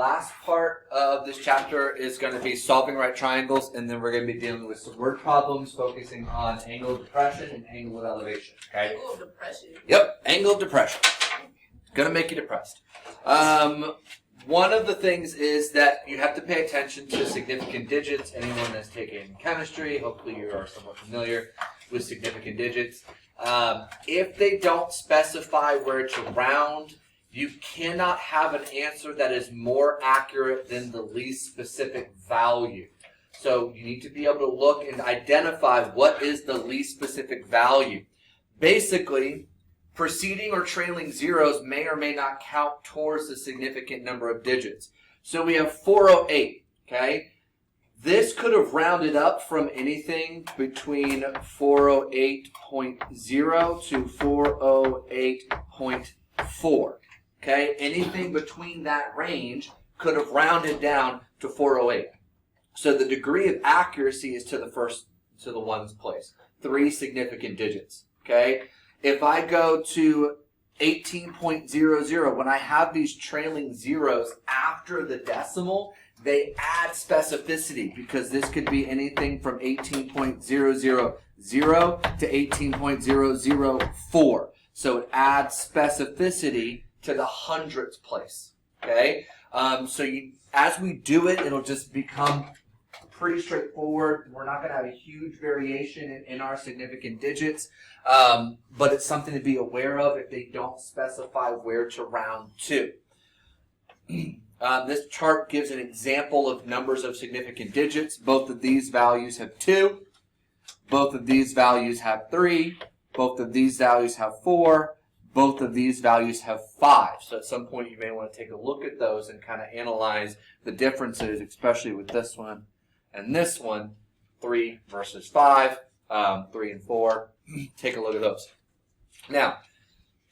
last part of this chapter is going to be solving right triangles, and then we're going to be dealing with some word problems focusing on angle of depression and angle of elevation. Okay? Angle of depression? Yep, angle of depression. Going to make you depressed. One of the things is that you have to pay attention to significant digits. Anyone that's taken chemistry, hopefully you are somewhat familiar with significant digits. If they don't specify where to round, you cannot have an answer that is more accurate than the least specific value. So you need to be able to look and identify what is the least specific value. Basically, preceding or trailing zeros may or may not count towards the significant number of digits. So we have 408, okay? This could have rounded up from anything between 408.0 to 408.4. Okay, anything between that range could have rounded down to 408. So the degree of accuracy is to the ones place. 3 significant digits. Okay, if I go to 18.00, when I have these trailing zeros after the decimal, they add specificity because this could be anything from 18.000 to 18.004. So it adds specificity to the hundredths place. Okay, as we do it, it'll just become pretty straightforward. We're not going to have a huge variation in our significant digits, but it's something to be aware of if they don't specify where to round to. This chart gives an example of numbers of significant digits. Both of these values have 2. Both of these values have 3. Both of these values have 4. Both of these values have 5. So at some point you may want to take a look at those and kind of analyze the differences, especially with this one and this one, 3 versus 5, 3 and 4. Take a look at those. Now,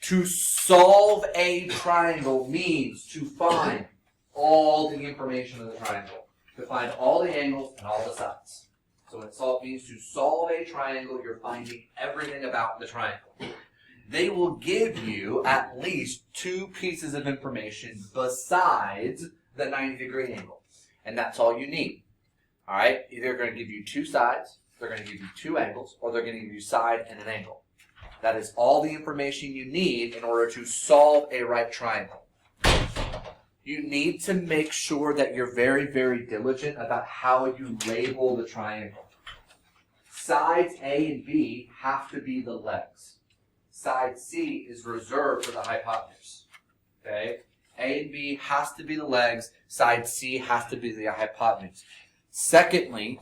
to solve a triangle means to find all the information of the triangle, to find all the angles and all the sides. So when it means to solve a triangle, you're finding everything about the triangle. They will give you at least 2 pieces of information besides the 90-degree angle. And that's all you need. All right? Either they're going to give you 2 sides, they're going to give you 2 angles, or they're going to give you side and an angle. That is all the information you need in order to solve a right triangle. You need to make sure that you're very, very diligent about how you label the triangle. Sides A and B have to be the legs. Side C is reserved for the hypotenuse. Okay? A and B has to be the legs. Side C has to be the hypotenuse. Secondly,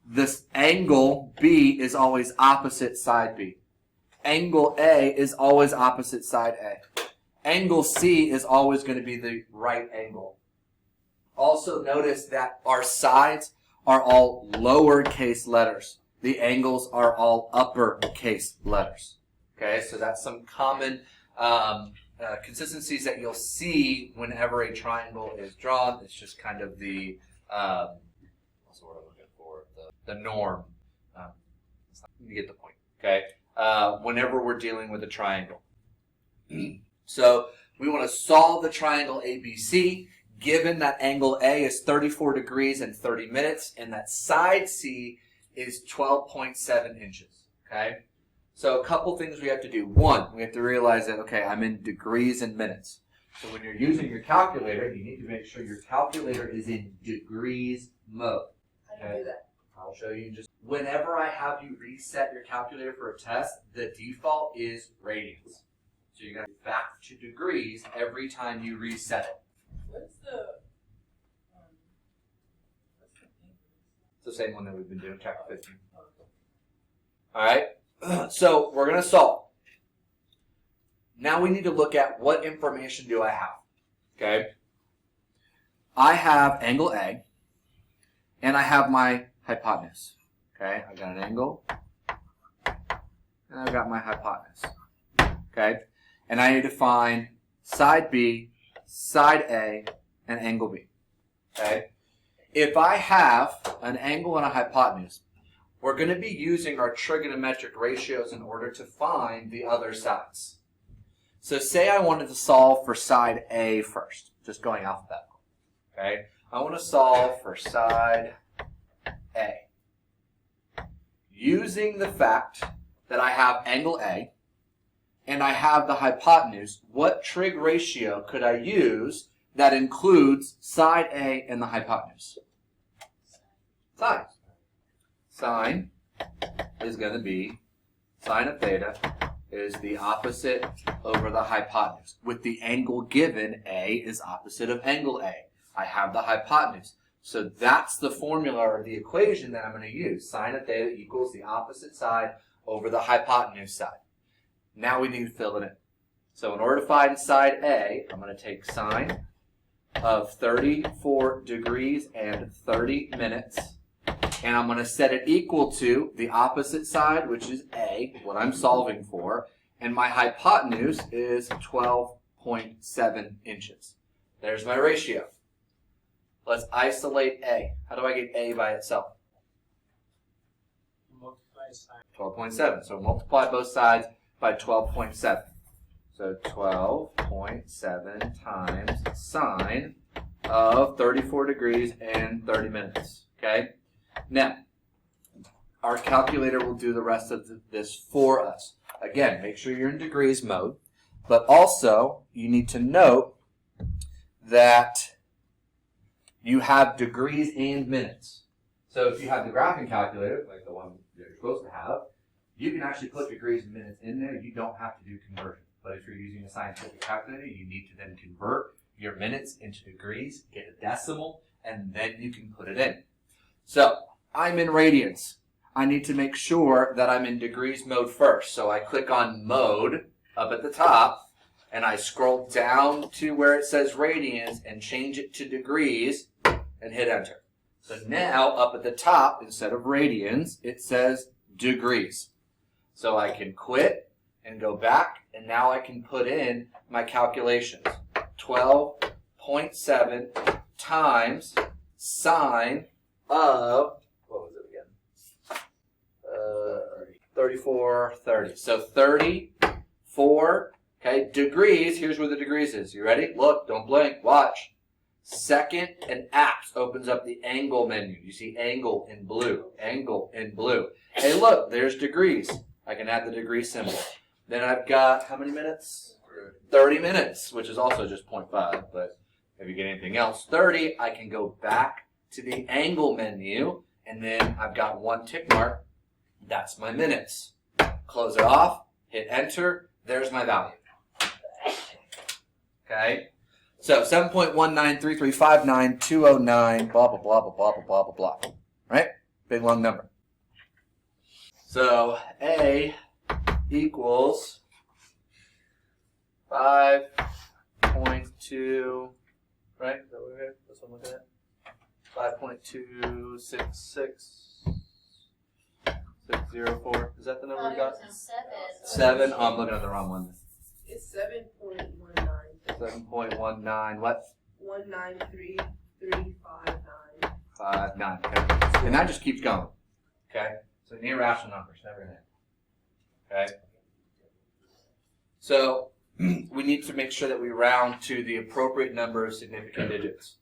this angle B is always opposite side B. Angle A is always opposite side A. Angle C is always going to be the right angle. Also notice that our sides are all lowercase letters. The angles are all uppercase letters. Okay, so that's some common consistencies that you'll see whenever a triangle is drawn. It's just kind of the, what's the word I'm looking for? The norm. You get the point, okay? Whenever we're dealing with a triangle. So we want to solve the triangle ABC, given that angle A is 34 degrees and 30 minutes, and that side C is 12.7 inches, okay? So a couple things we have to do. One, we have to realize that, okay, I'm in degrees and minutes. So when you're using your calculator, you need to make sure your calculator is in degrees mode. How do you do that? I'll show you just. Whenever I have you reset your calculator for a test, the default is radians. So you're going to go back to degrees every time you reset it. What's the It's the same one that we've been doing, chapter 15. All right. So we're going to solve. Now we need to look at what information do I have. Okay. I have angle A, and I have my hypotenuse. Okay. I got an angle, and I've got my hypotenuse. Okay. And I need to find side B, side A, and angle B. Okay. If I have an angle and a hypotenuse, we're going to be using our trigonometric ratios in order to find the other sides. So say I wanted to solve for side A first, just going alphabetical. Okay, I want to solve for side A. Using the fact that I have angle A and I have the hypotenuse, what trig ratio could I use that includes side A and the hypotenuse? Sine. Sine is going to be, sine of theta is the opposite over the hypotenuse. With the angle given, A is opposite of angle A. I have the hypotenuse. So that's the formula or the equation that I'm going to use. Sine of theta equals the opposite side over the hypotenuse side. Now we need to fill it in. So in order to find side A, I'm going to take sine of 34 degrees and 30 minutes. And I'm going to set it equal to the opposite side, which is A, what I'm solving for. And my hypotenuse is 12.7 inches. There's my ratio. Let's isolate A. How do I get A by itself? Multiply sine. 12.7. So multiply both sides by 12.7. So 12.7 times sine of 34 degrees and 30 minutes. Okay? Now, our calculator will do the rest of this for us. Again, make sure you're in degrees mode, but also you need to note that you have degrees and minutes. So if you have the graphing calculator, like the one you're supposed to have, you can actually put degrees and minutes in there. You don't have to do conversion. But if you're using a scientific calculator, you need to then convert your minutes into degrees, get a decimal, and then you can put it in. So I'm in radians. I need to make sure that I'm in degrees mode first. So I click on mode up at the top, and I scroll down to where it says radians and change it to degrees and hit enter. So now up at the top, instead of radians, it says degrees. So I can quit and go back, and now I can put in my calculations. 12.7 times sine of, what was it again? 3430. So 34, okay, degrees, here's where the degrees is. You ready? Look, don't blink, watch. Second and apps opens up the angle menu. You see angle in blue, angle in blue. Hey, look, there's degrees. I can add the degree symbol. Then I've got, how many minutes? 30 minutes, which is also just 0.5, but if you get anything else, 30, I can go back to the angle menu, and then I've got one tick mark. That's my minutes. Close it off, hit enter, there's my value. Okay? So 7.193359209, blah, blah, blah, blah, blah, blah, blah, blah. Right? Big long number. So A equals 5.2, right? Is that what we're here? That's what I'm looking at? 5.26604. Is that the number we got? 7. Oh, I'm looking at the wrong one. It's 7.19. 7.19. What? 193,359. 59. Okay. And that just keeps going. Okay? So an irrational number is never going to end. Okay? So we need to make sure that we round to the appropriate number of significant digits.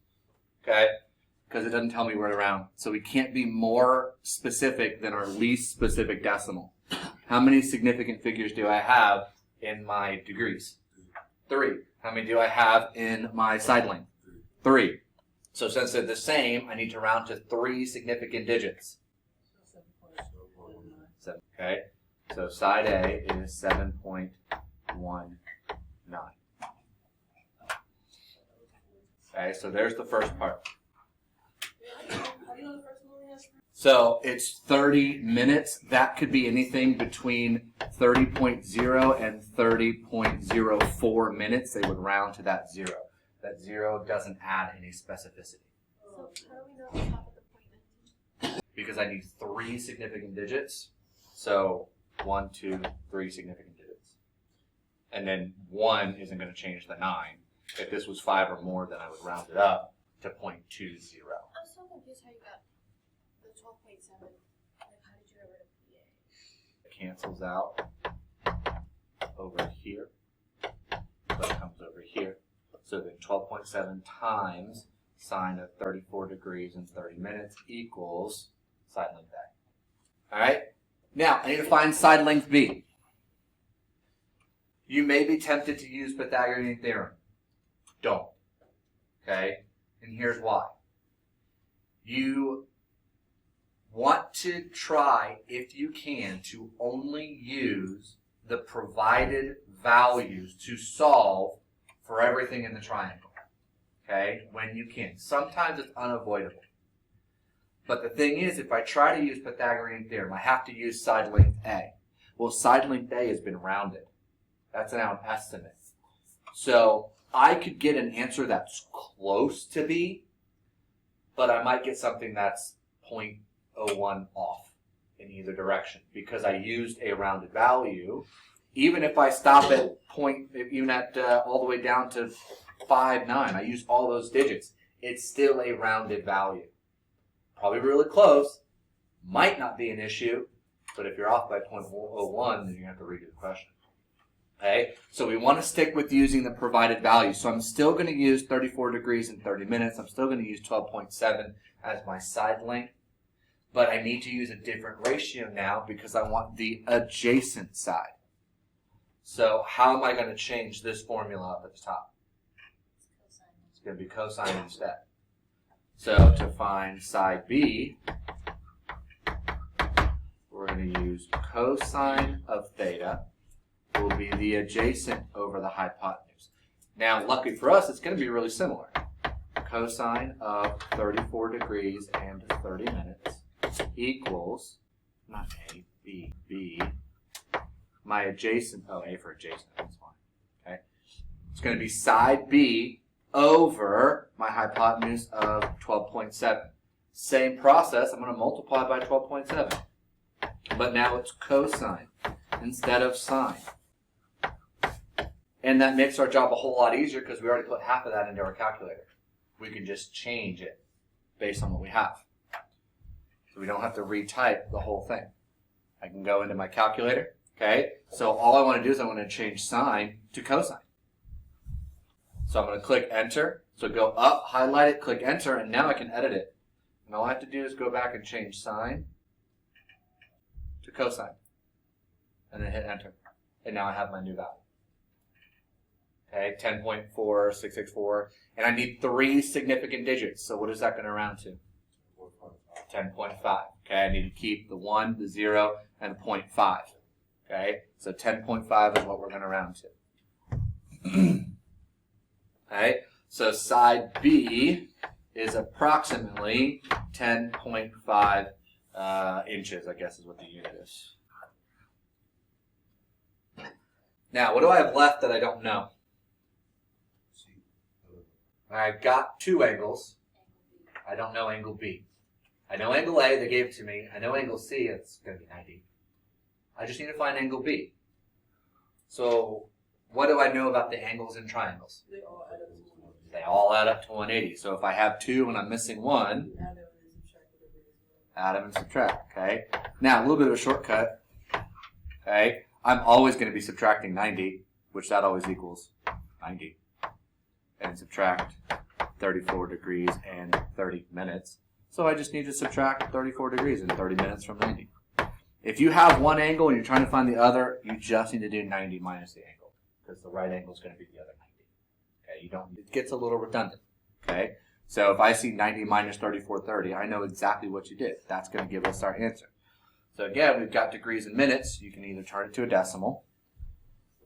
Okay? Because it doesn't tell me where to round. So we can't be more specific than our least specific decimal. How many significant figures do I have in my degrees? 3. How many do I have in my side length? 3. So since they're the same, I need to round to 3 significant digits. 7. Okay? So side A is 7.19. Okay, so there's the first part. So it's 30 minutes. That could be anything between 30.0 and 30.04 minutes. They would round to that 0. That 0 doesn't add any specificity. So how do we know the top of the point? Because I need 3 significant digits. So 1, 2, 3 significant digits. And then 1 isn't going to change the 9. If this was 5 or more, then I would round it up to 0.20. I'm so confused how you got the 12.7. Like, how did you get rid of PA? It cancels out over here. So it comes over here. So then 12.7 times sine of 34 degrees and 30 minutes equals side length A. All right? Now, I need to find side length B. You may be tempted to use Pythagorean theorem. Don't. Okay? And here's why. You want to try, if you can, to only use the provided values to solve for everything in the triangle. Okay? When you can. Sometimes it's unavoidable. But the thing is, if I try to use Pythagorean theorem, I have to use side length A. Well, side length A has been rounded. That's now an estimate. So I could get an answer that's close to B, but I might get something that's 0.01 off in either direction because I used a rounded value. Even if I stop at all the way down to 5.9, I use all those digits. It's still a rounded value. Probably really close. Might not be an issue, but if you're off by 0.01, then you have to redo the question. Okay, so we want to stick with using the provided value. So I'm still going to use 34 degrees and 30 minutes. I'm still going to use 12.7 as my side length. But I need to use a different ratio now because I want the adjacent side. So how am I going to change this formula up at the top? It's going to be cosine instead. So to find side B, we're going to use cosine of theta will be the adjacent over the hypotenuse. Now, luckily for us, it's going to be really similar. Cosine of 34 degrees and 30 minutes equals, not A, B, B, my adjacent, oh, A for adjacent, that's fine. Okay. It's going to be side B over my hypotenuse of 12.7. Same process, I'm going to multiply by 12.7. But now it's cosine instead of sine. And that makes our job a whole lot easier because we already put half of that into our calculator. We can just change it based on what we have. So we don't have to retype the whole thing. I can go into my calculator. Okay, so all I want to do is I want to change sine to cosine. So I'm going to click enter. So go up, highlight it, click enter, and now I can edit it. And all I have to do is go back and change sine to cosine. And then hit enter. And now I have my new value. Okay, 10.4664. And I need 3 significant digits. So what is that going to round to? 10.5. Okay, I need to keep the 1, the 0, and the 0.5. Okay, so 10.5 is what we're going to round to. Okay, so side B is approximately 10.5 inches, I guess is what the unit is. Now, what do I have left that I don't know? I've got 2 angles. I don't know angle B. I know angle A, they gave it to me. I know angle C, it's going to be 90. I just need to find angle B. So, what do I know about the angles in triangles? They all add up to 180. They all add up to 180. So if I have 2 and I'm missing 1, add them and subtract, okay? Now, a little bit of a shortcut, okay? I'm always going to be subtracting 90, which that always equals 90. And subtract 34 degrees and 30 minutes. So I just need to subtract 34 degrees and 30 minutes from 90. If you have one angle and you're trying to find the other, you just need to do 90 minus the angle, because the right angle is going to be the other 90. Okay, it gets a little redundant. Okay, so if I see 90 minus 3430, I know exactly what you did. That's going to give us our answer. So again, we've got degrees and minutes. You can either turn it to a decimal,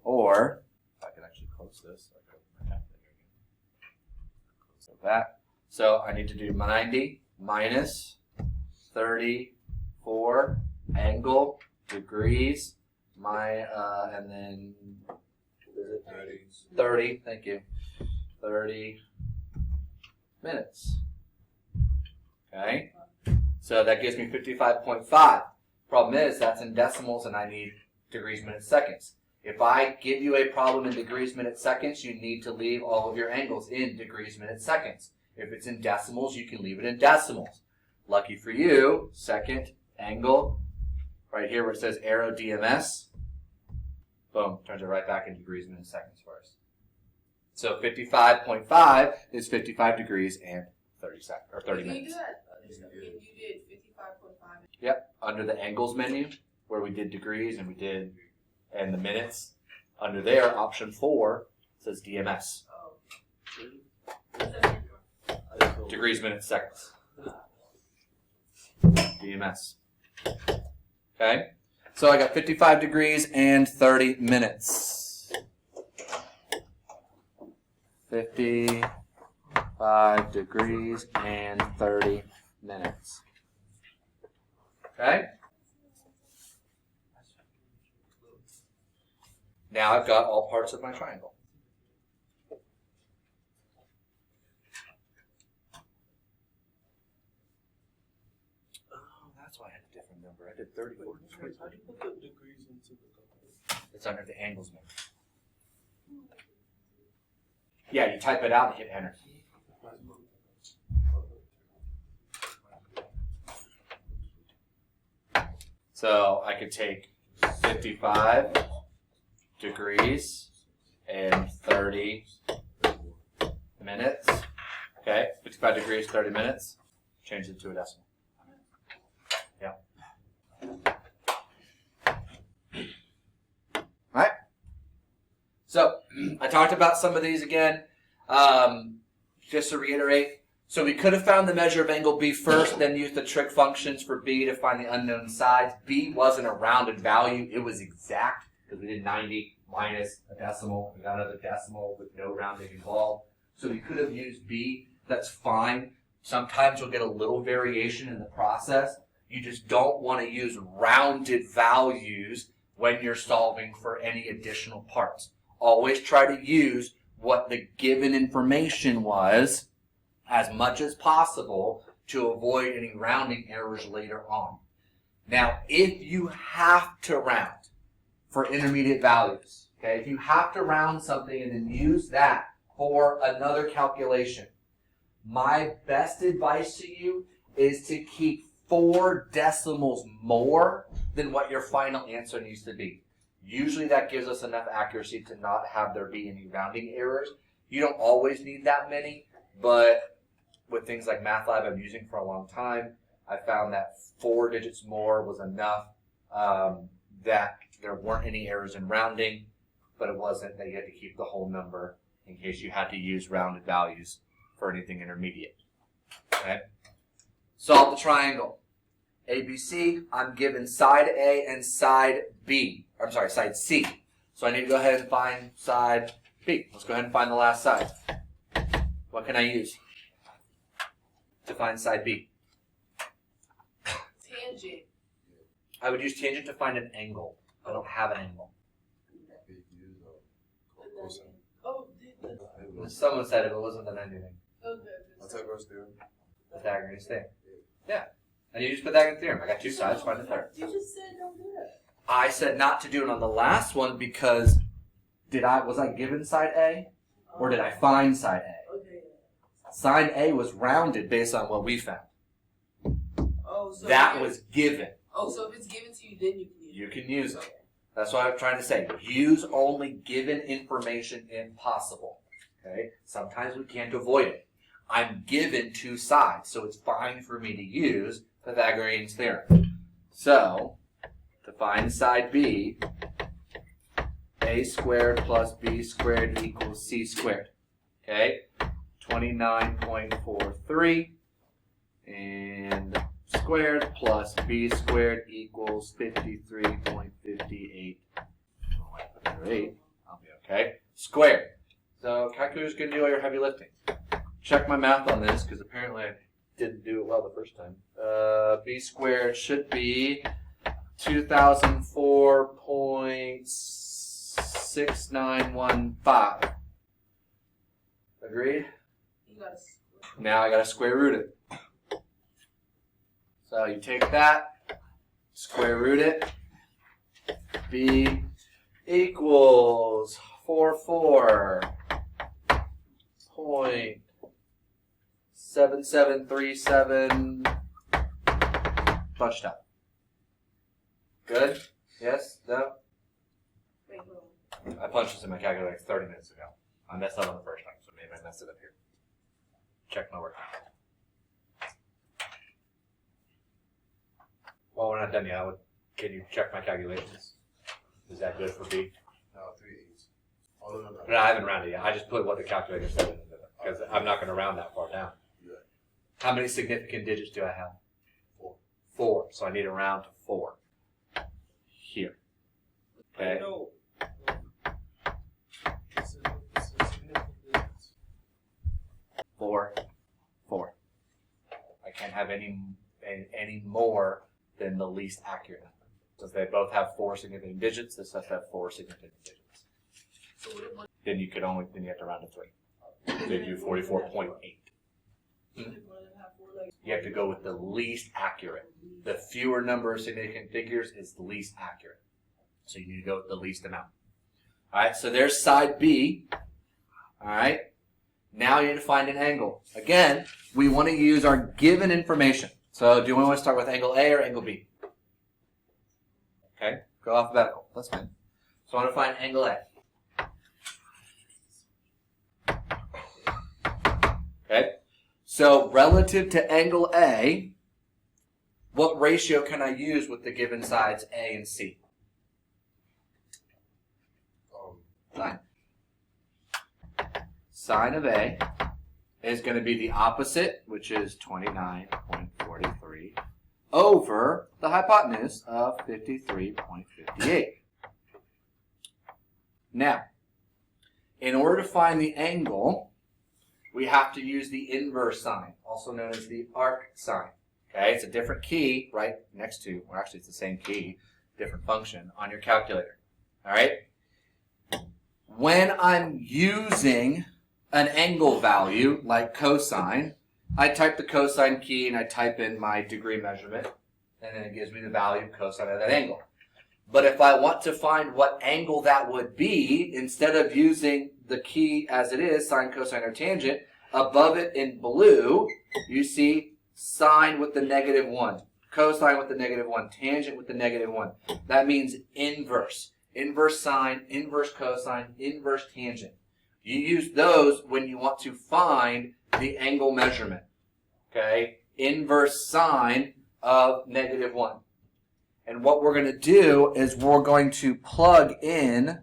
or if I can actually close this, I can open my calculator again. Close that. So I need to do 90 minus 34 angle degrees and then 30. Thank you. 30 minutes. Okay, so that gives me 55.5. Problem is that's in decimals and I need degrees, minutes, seconds. If I give you a problem in degrees, minutes, seconds, you need to leave all of your angles in degrees, minutes, seconds. If it's in decimals, you can leave it in decimals. Lucky for you, second angle, right here where it says arrow DMS, boom, turns it right back into degrees, minutes, seconds for us. So 55.5 is 55 degrees and 30 Can you minutes. do that? You did 55.5. Yep, under the angles menu where we did degrees and and the minutes. Under there, option 4 says DMS. Oh. Degrees, minutes, seconds. DMS. Okay, so I got 55 degrees and 30 minutes. 55 degrees and 30 minutes. Okay? Now I've got all parts of my triangle. That's why I had a different number. I did 34. How do you put the degrees into the It's under the angles menu. Yeah, you type it out and hit enter. So I could take 55 degrees and 30 minutes. Okay, 55 degrees, 30 minutes. Change it to a decimal. Yeah. Alright. So, I talked about some of these again. Just to reiterate, so we could have found the measure of angle B first, then used the trig functions for B to find the unknown sides. B wasn't a rounded value, it was exact, because we did 90 minus a decimal. We got another decimal with no rounding involved. So we could have used B, that's fine. Sometimes you'll get a little variation in the process. You just don't want to use rounded values when you're solving for any additional parts. Always try to use what the given information was as much as possible to avoid any rounding errors later on. Now, if you have to round for intermediate values, okay, if you have to round something and then use that for another calculation, my best advice to you is to keep 4 decimals more than what your final answer needs to be. Usually that gives us enough accuracy to not have there be any rounding errors. You don't always need that many, but with things like MATLAB I'm using for a long time, I found that 4 digits more was enough, that there weren't any errors in rounding, but it wasn't that you had to keep the whole number in case you had to use rounded values for anything intermediate. Okay? Solve the triangle. ABC, I'm given side A and side B. I'm sorry, side C. So I need to go ahead and find side B. Let's go ahead and find the last side. What can I use to find side B? Tangent. I would use tangent to find an angle. I don't have an angle. Oh, Someone said it, but it wasn't the anything. okay. Pythagoras theorem. Pythagorean thing. Yeah. And you use Pythagorean theorem. I got 2 sides, find the third. You just said don't do that. I said not to do it on the last one because was I given side A or did I find side A? Okay. Side A was rounded based on what we found. Oh, so That was given. Oh, so if it's given to you, then you can use it. You can use it. That's what I'm trying to say. Use only given information if possible. Okay? Sometimes we can't avoid it. I'm given 2 sides, so it's fine for me to use Pythagorean's theorem. So, to find side B, A squared plus B squared equals C squared. Okay? 29.43 and squared plus B squared equals 53.58. I'll be okay. Squared. So calculator's going to do all your heavy lifting. Check my math on this because apparently I didn't do it well the first time. B squared should be 2004.6915. Agreed? You gotta Now I got to square root it. So you take that, square root it. B equals 44.7737. Punched up. Good? Yes? No? wait, hold on. I punched this in my calculator like 30 minutes ago. I messed up on the first time, so maybe I messed it up here. Check my work. Well, we're not done yet. Can you check my calculations? Is that good for B? No, 3/8. Oh, no. No, I haven't rounded yet. I just put what the calculator said into it because I'm not going to round that far down. Yeah. How many significant digits do I have? 4. 4. So I need to round to 4. Here. Okay. No. It's a significant difference. 4. 4. I can't have any more than the least accurate number. Since they both have 4 significant digits, this has to have 4 significant digits. So what Then you have to round to 3. So you do 44.8. You have to go with the least accurate. The fewer number of significant figures is the least accurate. So you need to go with the least amount. Alright, so there's side B. Alright. Now you need to find an angle. Again, we want to use our given information. So do you want to start with angle A or angle B? Okay, go alphabetical. That's fine. So I want to find angle A. Okay, so relative to angle A, what ratio can I use with the given sides A and C? Sine. Sine of A is going to be the opposite, which is 29.43, over the hypotenuse of 53.58. Now, in order to find the angle, we have to use the inverse sign, also known as the arc sign. Okay, it's a different key right next to, or actually it's the same key, different function on your calculator. All right? When I'm using an angle value like cosine, I type the cosine key and I type in my degree measurement, and then it gives me the value of cosine of that angle. But if I want to find what angle that would be, instead of using the key as it is, sine, cosine, or tangent, above it in blue, you see sine with the -1, cosine with the -1, tangent with the -1. That means inverse. Inverse sine, inverse cosine, inverse tangent. You use those when you want to find the angle measurement. Okay? Inverse sine of -1. And what we're going to do is we're going to plug in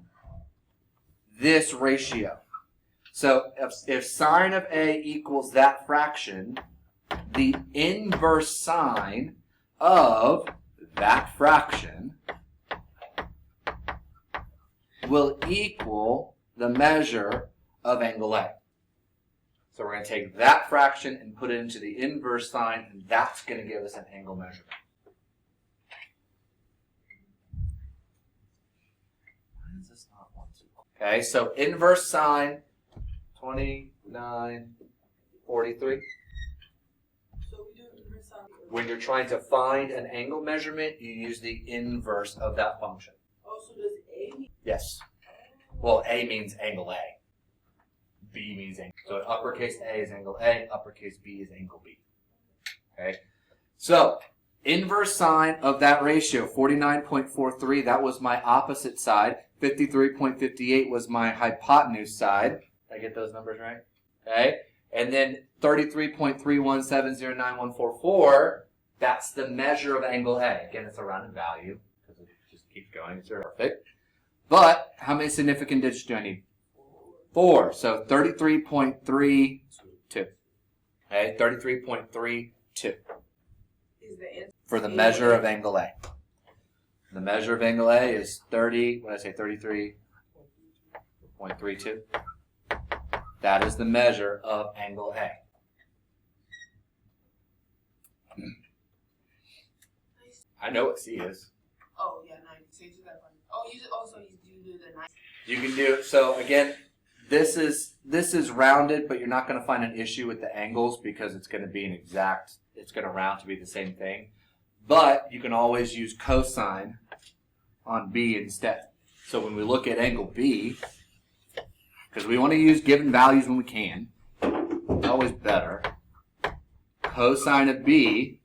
this ratio. So if sine of A equals that fraction, the inverse sine of that fraction will equal the measure of angle A. So we're going to take that fraction and put it into the inverse sine, and that's going to give us an angle measurement. Why is this not 1, 2? Okay, so inverse sine, 29.43. So we do inverse sine. When you're trying to find an angle measurement, you use the inverse of that function. Oh, so does A mean? Yes. Well, A means angle A. B means angle. So uppercase A is angle A, uppercase B is angle B. Okay? So, inverse sine of that ratio, 49.43, that was my opposite side. 53.58 was my hypotenuse side. Did I get those numbers right? Okay? And then 33.3170944, that's the measure of angle A. Again, it's a rounded value because it just keeps going. It's perfect. But how many significant digits do I need? 4. So 33.32. Okay, 33.32 Is the answer for the measure of angle A. The measure of angle A is 33.32. That is the measure of angle A. I know what C is. Oh yeah, 90. So you just got funny. Oh, you just also you do the 90. You can do, so again, this is rounded, but you're not going to find an issue with the angles because it's going to be it's going to round to be the same thing. But you can always use cosine on B instead. So when we look at angle B, because we want to use given values when we can, always better, cosine of B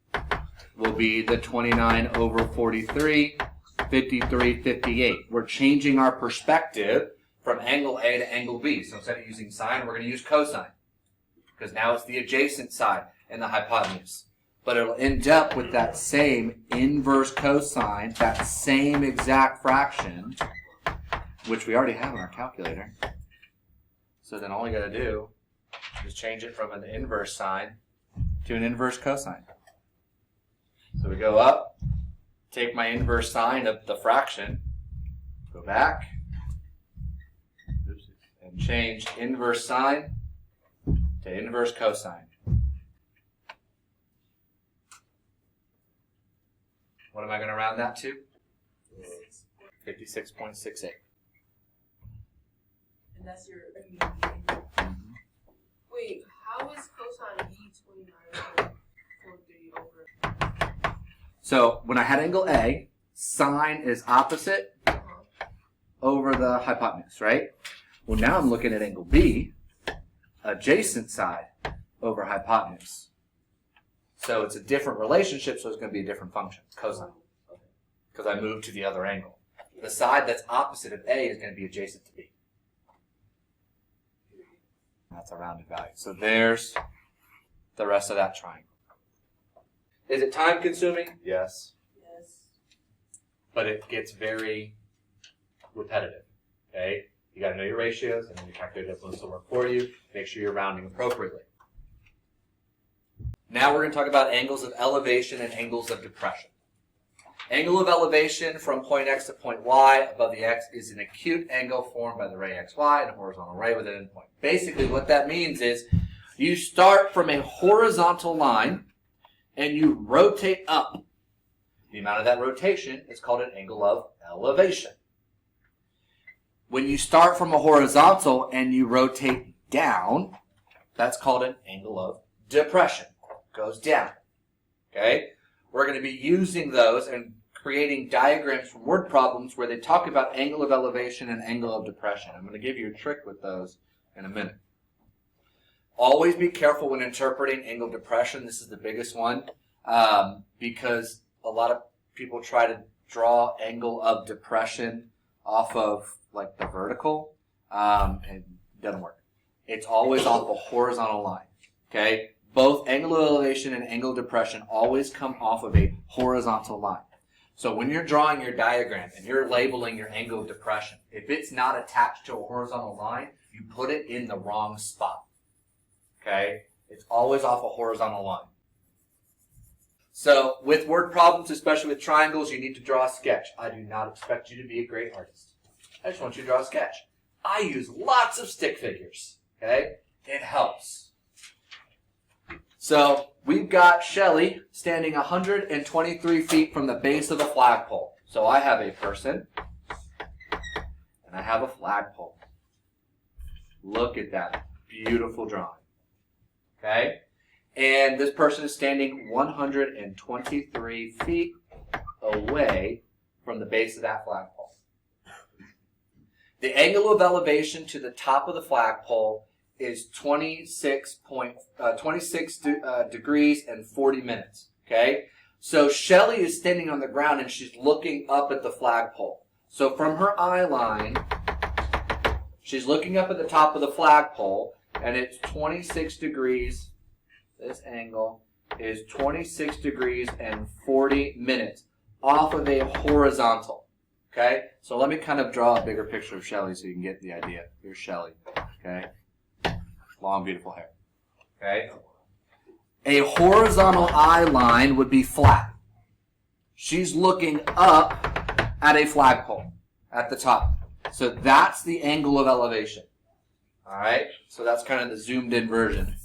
will be the 29/43, 53/58. We're changing our perspective from angle A to angle B. So instead of using sine, we're going to use cosine, because now it's the adjacent side and the hypotenuse. but it'll end up with that same inverse cosine, that same exact fraction, which we already have in our calculator. So then all we got to do is change it from an inverse sine to an inverse cosine. So we go up, take my inverse sine of the fraction, go back, and change inverse sine to inverse cosine. What am I going to round that to? 56.68. And that's your. Wait, how is cosine B29 over? So when I had angle A, sine is opposite over the hypotenuse, right? Well, now I'm looking at angle B, adjacent side over hypotenuse. So it's a different relationship, so it's going to be a different function, cosine, because I moved to the other angle. The side that's opposite of A is going to be adjacent to B. That's a rounded value. So there's the rest of that triangle. Is it time consuming? Yes. Yes. But it gets very repetitive. Okay? You got to know your ratios, and then your calculator does the work for you. Make sure you're rounding appropriately. Now we're going to talk about angles of elevation and angles of depression. Angle of elevation from point X to point Y above the X is an acute angle formed by the ray XY and a horizontal ray with an endpoint. Basically what that means is you start from a horizontal line and you rotate up. The amount of that rotation is called an angle of elevation. When you start from a horizontal and you rotate down, that's called an angle of depression. Goes down. Okay? We're going to be using those and creating diagrams from word problems where they talk about angle of elevation and angle of depression. I'm going to give you a trick with those in a minute. Always be careful when interpreting angle of depression. This is the biggest one because a lot of people try to draw angle of depression off of like the vertical. It doesn't work. It's always off a horizontal line. Okay? Both angle of elevation and angle of depression always come off of a horizontal line. So when you're drawing your diagram and you're labeling your angle of depression, if it's not attached to a horizontal line, you put it in the wrong spot. Okay? It's always off a horizontal line. So with word problems, especially with triangles, you need to draw a sketch. I do not expect you to be a great artist. I just want you to draw a sketch. I use lots of stick figures. Okay? It helps. So we've got Shelly standing 123 feet from the base of the flagpole. So I have a person and I have a flagpole. Look at that beautiful drawing. Okay? And this person is standing 123 feet away from the base of that flagpole. The angle of elevation to the top of the flagpole is 26 degrees and 40 minutes. Okay? So Shelly is standing on the ground and she's looking up at the flagpole. So from her eye line, she's looking up at the top of the flagpole and it's 26 degrees. This angle is 26 degrees and 40 minutes off of a horizontal. Okay? So let me kind of draw a bigger picture of Shelly so you can get the idea. Here's Shelly. Okay? Long, beautiful hair. Okay? A horizontal eye line would be flat. She's looking up at a flagpole at the top. So that's the angle of elevation. Alright? So that's kind of the zoomed in version.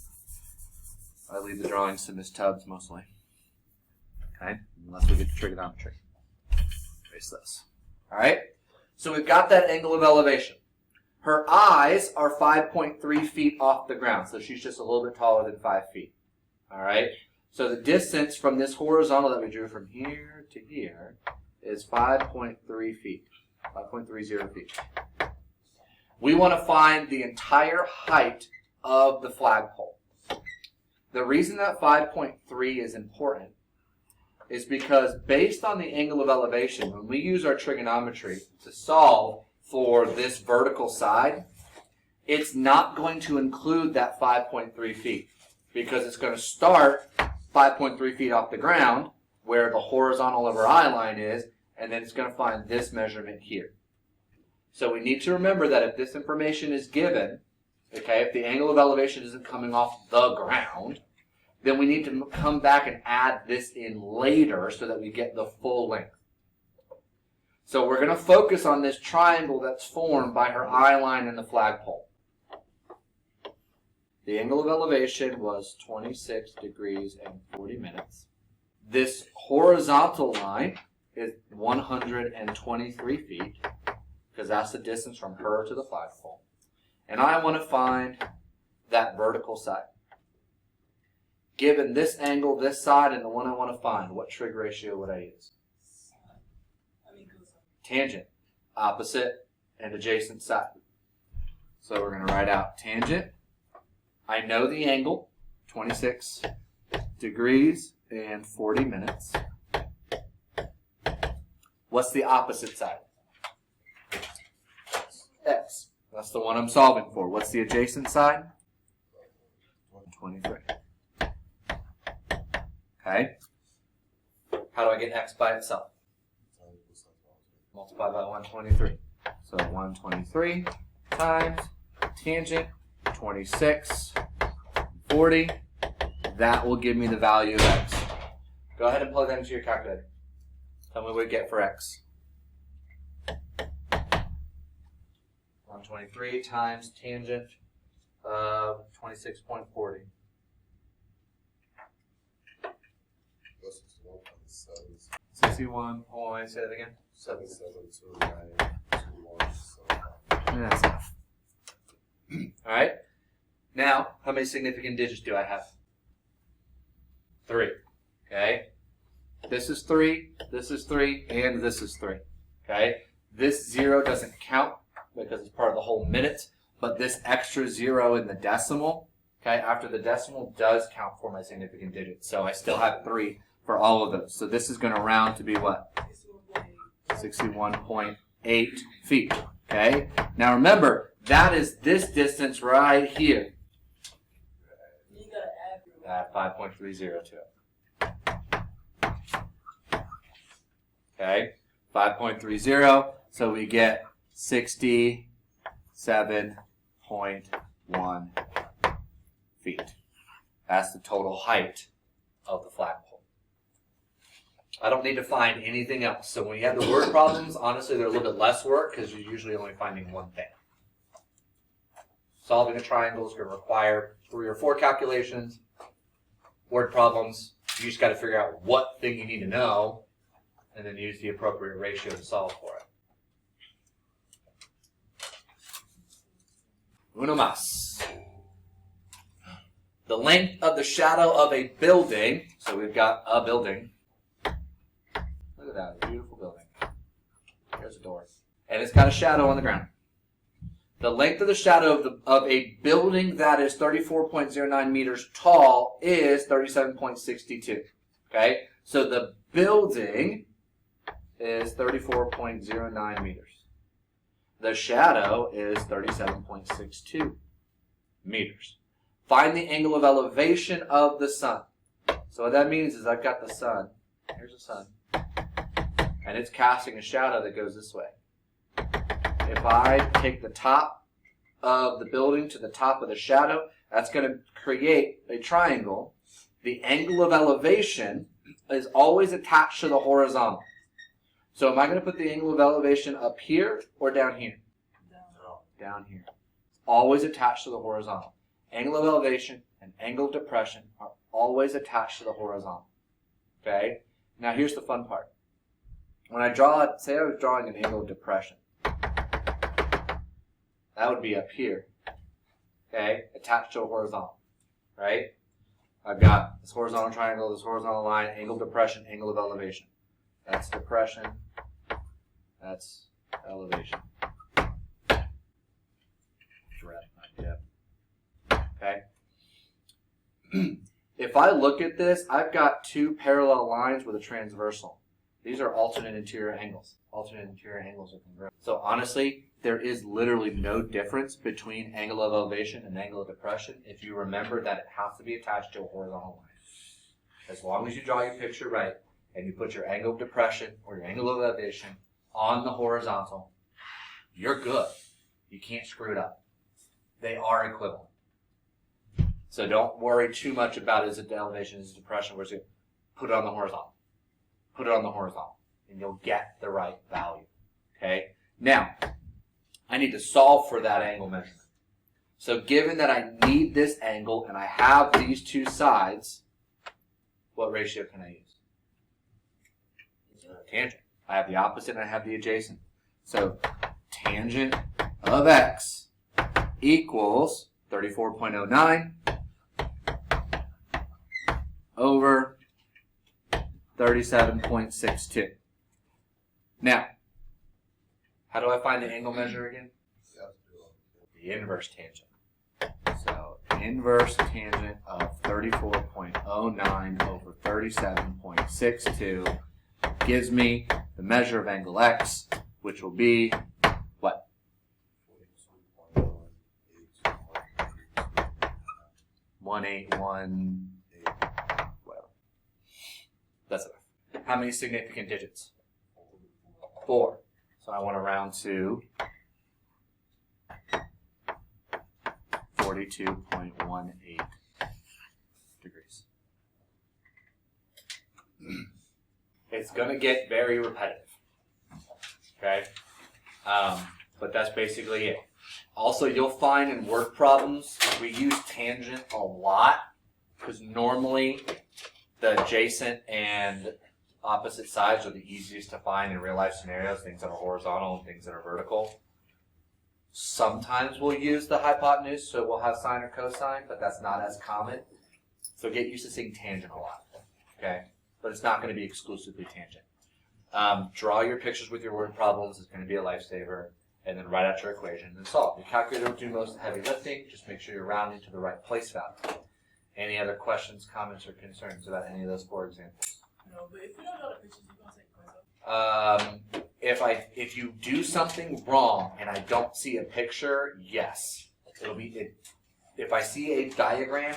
I leave the drawings to Miss Tubbs mostly. Okay? Unless we get to trigonometry. Erase this. Alright? So we've got that angle of elevation. Her eyes are 5.3 feet off the ground, so she's just a little bit taller than 5 feet. Alright? So the distance from this horizontal that we drew from here to here is 5.3 feet. 5.30 feet. We want to find the entire height of the flagpole. The reason that 5.3 is important is because based on the angle of elevation, when we use our trigonometry to solve for this vertical side, it's not going to include that 5.3 feet because it's going to start 5.3 feet off the ground, where the horizontal of our eye line is, and then it's going to find this measurement here. So we need to remember that if this information is given, okay, if the angle of elevation isn't coming off the ground, then we need to come back and add this in later so that we get the full length. So we're going to focus on this triangle that's formed by her eye line and the flagpole. The angle of elevation was 26 degrees and 40 minutes. This horizontal line is 123 feet, because that's the distance from her to the flagpole. And I want to find that vertical side. Given this angle, this side, and the one I want to find, what trig ratio would I use? Tangent, opposite, and adjacent side. So we're going to write out tangent. I know the angle, 26 degrees and 40 minutes. What's the opposite side? X. That's the one I'm solving for. What's the adjacent side? 23. Okay. How do I get x by itself? Multiply by 123. So 123 times tangent 26, 40. That will give me the value of x. Go ahead and plug that into your calculator. Tell me what we get for x. 123 times tangent of 26.40. 61 point, say that again. 772921. That's enough. Alright. Now, how many significant digits do I have? 3. Okay. This is 3, and this is 3. Okay. This 0 doesn't count because it's part of the whole minute, but this extra 0 in the decimal, okay, after the decimal does count for my significant digits. So I still have 3 for all of those. So this is going to round to be what? 61.8 feet. Okay. Now remember, that is this distance right here. You gotta add. Add 5.30 to it. Okay. 5.30. So we get 67.1 feet. That's the total height of the flagpole. I don't need to find anything else. So when you have the word problems, honestly, they're a little bit less work because you're usually only finding one thing. Solving a triangle is going to require 3 or 4 calculations. Word problems, you just got to figure out what thing you need to know and then use the appropriate ratio to solve for it. Uno más. The length of the shadow of a building. So we've got a building. Look at that, a beautiful building. There's a door. And it's got a shadow on the ground. The length of the shadow of a building that is 34.09 meters tall is 37.62. Okay? So the building is 34.09 meters. The shadow is 37.62 meters. Find the angle of elevation of the sun. So what that means is I've got the sun. Here's the sun. And it's casting a shadow that goes this way. If I take the top of the building to the top of the shadow, that's going to create a triangle. The angle of elevation is always attached to the horizontal. So am I going to put the angle of elevation up here or down here? Down here. It's always attached to the horizontal. Angle of elevation and angle of depression are always attached to the horizontal. Okay? Now here's the fun part. When I draw it, say I was drawing an angle of depression. That would be up here. Okay? Attached to a horizontal. Right? I've got this horizontal triangle, this horizontal line, angle of depression, angle of elevation. That's depression. That's elevation. Okay? If I look at this, I've got 2 parallel lines with a transversal. These are alternate interior angles. Alternate interior angles are congruent. So honestly, there is literally no difference between angle of elevation and angle of depression if you remember that it has to be attached to a horizontal line. as long as you draw your picture right and you put your angle of depression or your angle of elevation on the horizontal, you're good. You can't screw it up. They are equivalent. So don't worry too much about is it the elevation, is it depression, where's it? Put it on the horizontal. Put it on the horizontal, and you'll get the right value. Okay? Now, I need to solve for that angle measurement. So given that I need this angle and I have these two sides, what ratio can I use? Tangent. I have the opposite and I have the adjacent. So tangent of x equals 34.09 over 37.62. Now, how do I find the angle measure again? The inverse tangent. So inverse tangent of 34.09 over 37.62 gives me the measure of angle x, which will be what? 181, whatever. That's enough. How many significant digits? 4. So I want to round to 42.18 degrees. It's going to get very repetitive. Okay? But that's basically it. Also, you'll find in work problems, we use tangent a lot because normally the adjacent and opposite sides are the easiest to find in real life scenarios, things that are horizontal and things that are vertical. Sometimes we'll use the hypotenuse, so we'll have sine or cosine, but that's not as common. So get used to seeing tangent a lot, okay? But it's not going to be exclusively tangent. Draw your pictures with your word problems. It's going to be a lifesaver. And then write out your equation and solve. Your calculator will do most of the heavy lifting. Just make sure you're rounding to the right place value. Any other questions, comments, or concerns about any of those 4 examples? No, but if you don't know the pictures, you can take myself. If you do something wrong and I don't see a picture, yes. It'll be it. If I see a diagram,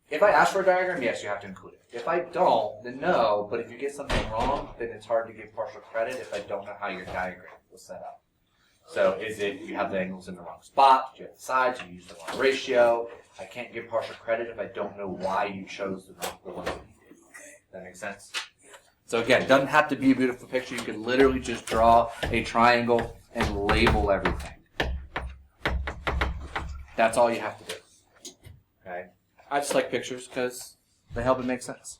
if I ask for a diagram, yes, you have to include it. If I don't, then no. But if you get something wrong, then it's hard to give partial credit if I don't know how your diagram was set up. So is it you have the angles in the wrong spot? Do you have the sides? You use the wrong ratio? I can't give partial credit if I don't know why you chose the one that you did. That makes sense? So again, it doesn't have to be a beautiful picture. You can literally just draw a triangle and label everything. That's all you have to do. Okay? I just like pictures because they help it make sense.